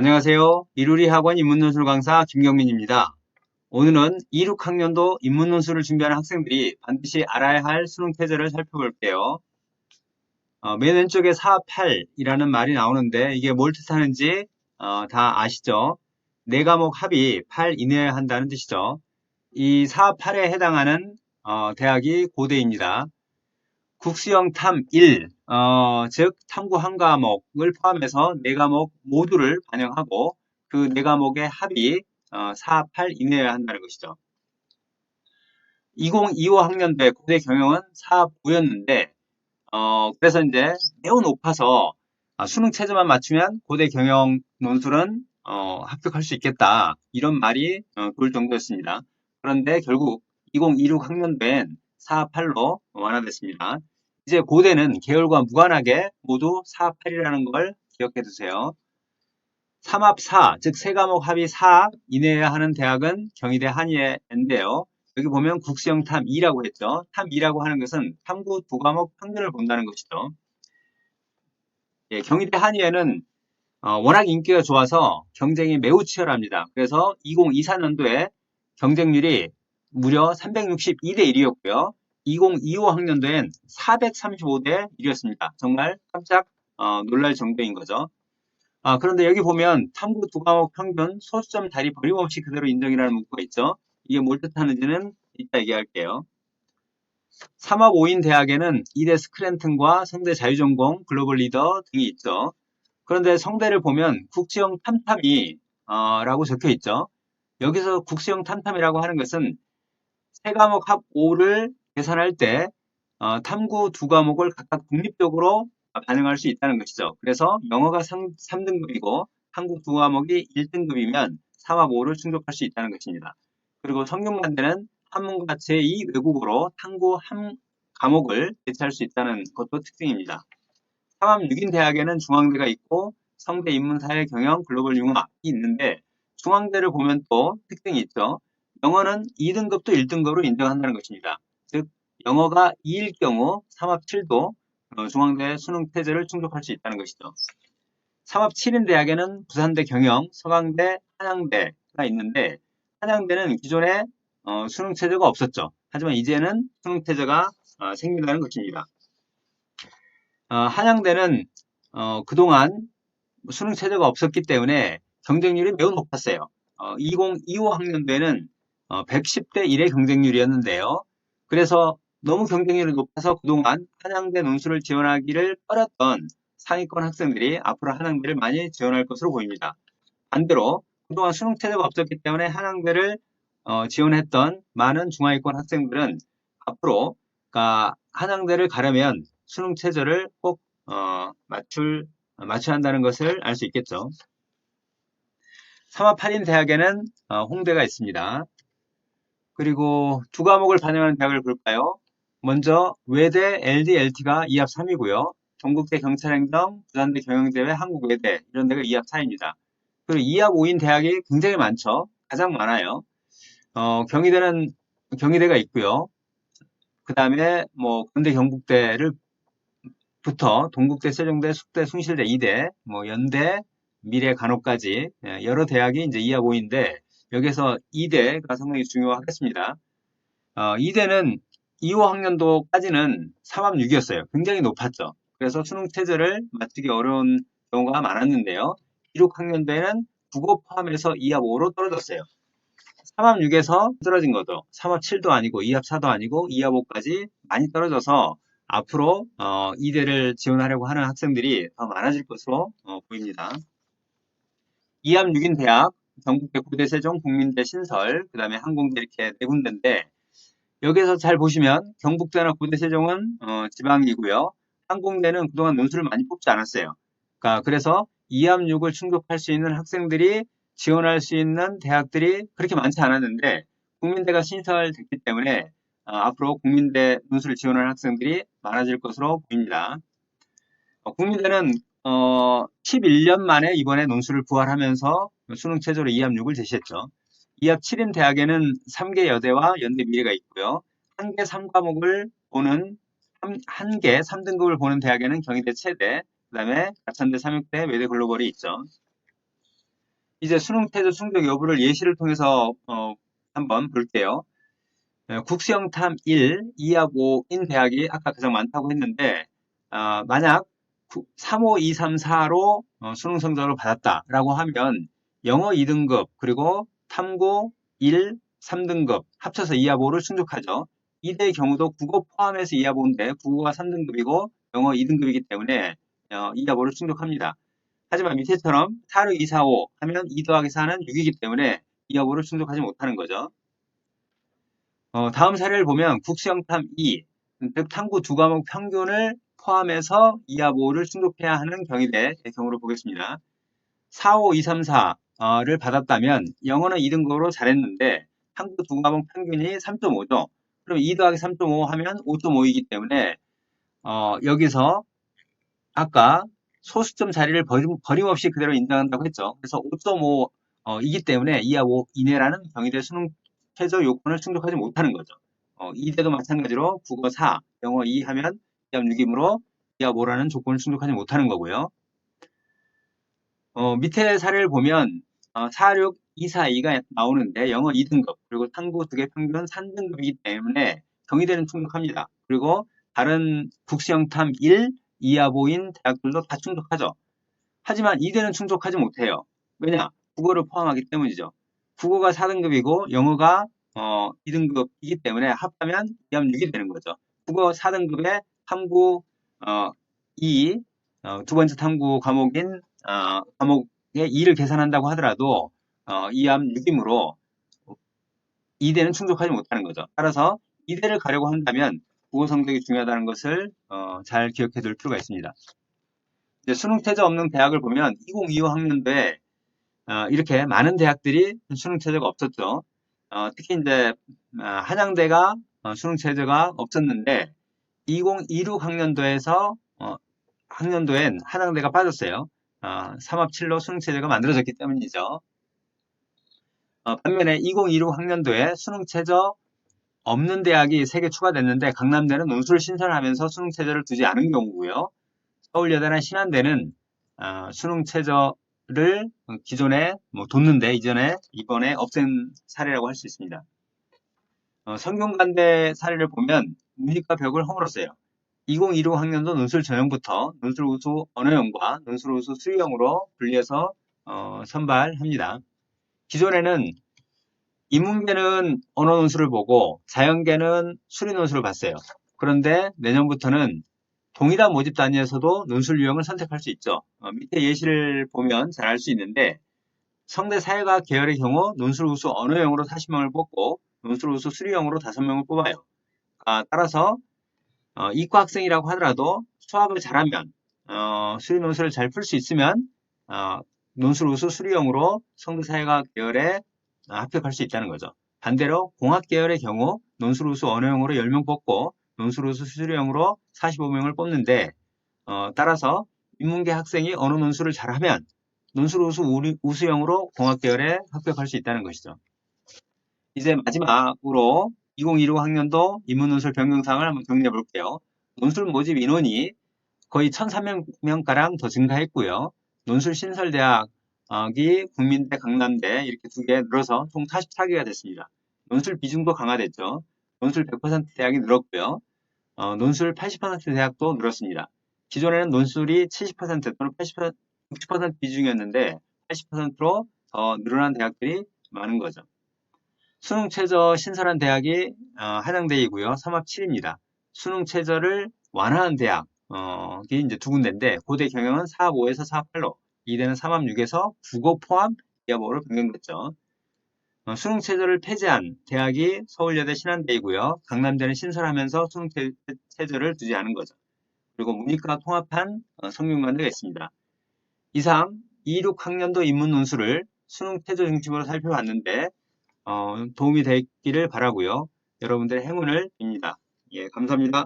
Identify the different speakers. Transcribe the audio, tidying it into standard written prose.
Speaker 1: 안녕하세요. 이루리 학원 인문논술 강사 김경민입니다. 오늘은 26학년도 인문논술을 준비하는 학생들이 반드시 알아야 할 수능 태제를 살펴볼게요. 맨 왼쪽에 4, 8이라는 말이 나오는데 이게 뭘 뜻하는지 다 아시죠? 네 과목 합이 8 이내에 한다는 뜻이죠. 이 4, 8에 해당하는 대학이 고대입니다. 국수형 탐 1, 즉 탐구 한 과목을 포함해서 네 과목 모두를 반영하고 그 네 과목의 합이 4, 8 이내여야 한다는 것이죠. 2025 학년도에 고대 경영은 4, 5였는데 그래서 이제 매우 높아서 수능 체제만 맞추면 고대 경영 논술은 합격할 수 있겠다 이런 말이 돌 정도였습니다. 그런데 결국 2026 학년도엔 4, 8로 완화됐습니다. 이제 고대는 계열과 무관하게 모두 4, 8이라는 걸 기억해 두세요. 3합 4, 즉 세 과목 합이 4 이내여야 하는 대학은 경희대 한예인데요. 여기 보면 국수형 탐 2라고 했죠. 탐 2라고 하는 것은 탐구 두 과목 평균을 본다는 것이죠. 예, 경희대 한예는 워낙 인기가 좋아서 경쟁이 매우 치열합니다. 그래서 2024년도에 경쟁률이 무려 362대 1이었고요. 2025 학년도엔 435대 1이었습니다. 정말 깜짝 놀랄 정도인 거죠. 그런데 여기 보면 탐구 두 과목 평균 소수점 자리 버림없이 그대로 인정이라는 문구가 있죠. 이게 뭘 뜻하는지는 이따 얘기할게요. 3합 5인 대학에는 이대 스크랜튼과 성대 자유전공, 글로벌 리더 등이 있죠. 그런데 성대를 보면 국수형 탐탐이 라고 적혀 있죠. 여기서 국수형 탐탐이라고 하는 것은 세 과목 합 5를 계산할 때 탐구 두 과목을 각각 독립적으로 반영할 수 있다는 것이죠. 그래서 영어가 3등급이고 한국 두 과목이 1등급이면 3합 5를 충족할 수 있다는 것입니다. 그리고 성균관대는 한문과 제2 외국어로 탐구 한 과목을 대체할 수 있다는 것도 특징입니다. 3합 6인 대학에는 중앙대가 있고 성대 인문사회 경영 글로벌 융합이 있는데 중앙대를 보면 또 특징이 있죠. 영어는 2등급도 1등급으로 인정한다는 것입니다. 즉 영어가 2일 경우 3합 7도 중앙대 수능 태제를 충족할 수 있다는 것이죠. 3합 7인 대학에는 부산대 경영, 서강대, 한양대가 있는데 한양대는 기존에 수능 체제가 없었죠. 하지만 이제는 수능 체제가 생긴다는 것입니다. 한양대는 그동안 수능 체제가 없었기 때문에 경쟁률이 매우 높았어요. 2025 학년도에는 110대 1의 경쟁률이었는데요. 그래서 너무 경쟁률이 높아서 그동안 한양대 논술을 지원하기를 꺼렸던 상위권 학생들이 앞으로 한양대를 많이 지원할 것으로 보입니다. 반대로 그동안 수능 체제가 없었기 때문에 한양대를 지원했던 많은 중하위권 학생들은 앞으로 그러니까 한양대를 가려면 수능 체제를 꼭 맞춰야 한다는 것을 알 수 있겠죠. 3합 8인 대학에는 홍대가 있습니다. 그리고 두 과목을 반영하는 대학을 볼까요? 먼저 외대, LD, LT가 2합 3이고요. 전국대 경찰행정, 부산대 경영대회, 한국외대 이런 데가 2합 4입니다. 그리고 2합 5인 대학이 굉장히 많죠. 가장 많아요. 경희대가 있고요. 그 다음에 뭐 건대 경북대를 부터 동국대, 세종대, 숙대, 숭실대, 이대, 뭐 연대, 미래, 간호까지 여러 대학이 이제 2합 5인데 여기서 이대가 상당히 중요하겠습니다. 이대는 2호 학년도까지는 3합 6이었어요. 굉장히 높았죠. 그래서 수능 체제를 맞추기 어려운 경우가 많았는데요. 16 학년도에는 국어 포함해서 2합 5로 떨어졌어요. 3합 6에서 떨어진 거죠. 3합 7도 아니고 2합 4도 아니고 2합 5까지 많이 떨어져서 앞으로 이대를 지원하려고 하는 학생들이 더 많아질 것으로 보입니다. 2합 6인 대학, 전국대, 고대, 세종, 국민대, 신설, 그 다음에 항공대 이렇게 네 군데인데 여기서 잘 보시면 경북대나 고대, 세종은 지방이고요. 항공대는 그동안 논술을 많이 뽑지 않았어요. 그러니까 그래서 2합 6을 충족할 수 있는 학생들이 지원할 수 있는 대학들이 그렇게 많지 않았는데 국민대가 신설됐기 때문에 앞으로 국민대 논술을 지원하는 학생들이 많아질 것으로 보입니다. 국민대는 11년 만에 이번에 논술을 부활하면서 수능 최저로 2합 6을 제시했죠. 2합 7인 대학에는 3개 여대와 연대 미래가 있고요. 한 개 3과목을 보는 한 개 3등급을 보는 대학에는 경희대 최대, 그 다음에 가천대, 삼육대, 외대 글로벌이 있죠. 이제 수능 최저 충족 여부를 예시를 통해서 한번 볼게요. 국수영탐 1, 2합 5인 대학이 아까 가장 많다고 했는데 만약 3, 5, 2, 3, 4로 수능 성적을 받았다라고 하면 영어 2등급 그리고 탐구 1, 3등급 합쳐서 2합 5를 충족하죠. 이대의 경우도 국어 포함해서 2합 5인데 국어가 3등급이고 영어 2등급이기 때문에 2합 5를 충족합니다. 하지만 밑에처럼 4, 6, 2, 4, 5 하면 2 더하기 4는 6이기 때문에 2합 5를 충족하지 못하는 거죠. 다음 사례를 보면 국수영탐 2, 즉 탐구 두 과목 평균을 포함해서 2합 5를 충족해야 하는 경희대의 경우를 보겠습니다. 4, 5, 2, 3, 4를 받았다면 영어는 2등급으로 잘했는데 탐구 두 과목 평균이 3.5죠. 그럼 2 더하기 3.5 하면 5.5이기 때문에 여기서 아까 소수점 자리를 버림없이 그대로 인정한다고 했죠. 그래서 5.5이기 때문에 2합 5 이내라는 경희대 수능 최저 요건을 충족하지 못하는 거죠. 이대도 마찬가지로 국어 4, 영어 2 하면 2합 6이므로 2합 5라는 조건을 충족하지 못하는 거고요. 밑에 사례를 보면 4, 6, 2, 4, 2가 나오는데 영어 2등급 그리고 탐구 2개 평균 3등급이기 때문에 경희대는 충족합니다. 그리고 다른 국수영탐 1, 2합 5인 대학들도 다 충족하죠. 하지만 이대는 충족하지 못해요. 왜냐? 국어를 포함하기 때문이죠. 국어가 4등급이고 영어가 2등급이기 때문에 합하면 2합 6이 되는 거죠. 국어 4등급에 탐구 2, 두 번째 탐구 과목인 과목의 2를 계산한다고 하더라도 2합 6이므로 2대는 충족하지 못하는 거죠. 따라서 2대를 가려고 한다면 국어 성적이 중요하다는 것을 잘 기억해 둘 필요가 있습니다. 이제 수능 최저 없는 대학을 보면 2025 학년도에 이렇게 많은 대학들이 수능 최저가 없었죠. 특히 이제 한양대가 수능 최저가 없었는데 2026 학년도에서 학년도엔 한양대가 빠졌어요. 3합 7로 수능 최저가 만들어졌기 때문이죠. 반면에 2026 학년도에 수능 최저 없는 대학이 3개 추가됐는데 강남대는 논술 신설하면서 수능 최저를 두지 않은 경우고요. 서울여대나 신한대는 수능 최저를 기존에 뒀는데 이번에 없앤 사례라고 할 수 있습니다. 성균관대 사례를 보면 문이과 벽을 허물었어요. 2025 학년도 논술 전형부터 논술 우수 언어형과 논술 우수 수리형으로 분리해서 선발합니다. 기존에는 인문계는 언어 논술을 보고 자연계는 수리 논술을 봤어요. 그런데 내년부터는 동일한 모집 단위에서도 논술 유형을 선택할 수 있죠. 밑에 예시를 보면 잘 알 수 있는데 성대 사회과학 계열의 경우 논술 우수 언어형으로 40명을 뽑고 논술 우수 수리형으로 5명을 뽑아요. 따라서 이과 학생이라고 하더라도 수학을 잘하면 수리 논술을 잘 풀 수 있으면 논술 우수 수리형으로 성대 사회과학 계열에 합격할 수 있다는 거죠. 반대로 공학 계열의 경우 논술 우수 언어형으로 10명 뽑고 논술 우수 수리형으로 45명을 뽑는데 따라서 인문계 학생이 언어 논술을 잘하면 논술 우수형으로 공학 계열에 합격할 수 있다는 것이죠. 이제 마지막으로 2016 학년도 인문논술 변경사항을 한번 정리해 볼게요. 논술 모집 인원이 거의 1,300명가량 더 증가했고요. 논술 신설대학이 국민대, 강남대 이렇게 2개 늘어서 총 44개가 됐습니다. 논술 비중도 강화됐죠. 논술 100% 대학이 늘었고요. 논술 80% 대학도 늘었습니다. 기존에는 논술이 70% 또는 80%, 60% 비중이었는데 80%로 더 늘어난 대학들이 많은 거죠. 수능 최저 신설한 대학이 한양대이고요. 3합 7입니다. 수능 최저를 완화한 대학이 이제 2군데인데 고대 경영은 4합 5에서 4합 8로, 이대는 3합 6에서 국어 포함 2합 5로 변경됐죠. 수능 최저를 폐지한 대학이 서울여대 신한대이고요. 강남대는 신설하면서 수능 최저를 두지 않은 거죠. 그리고 문이과 통합한 성균관대가 있습니다. 이상 26학년도 인문 논술을 수능 최저 중심으로 살펴봤는데 도움이 됐기를 바라고요. 여러분들의 행운을 빕니다. 예, 감사합니다.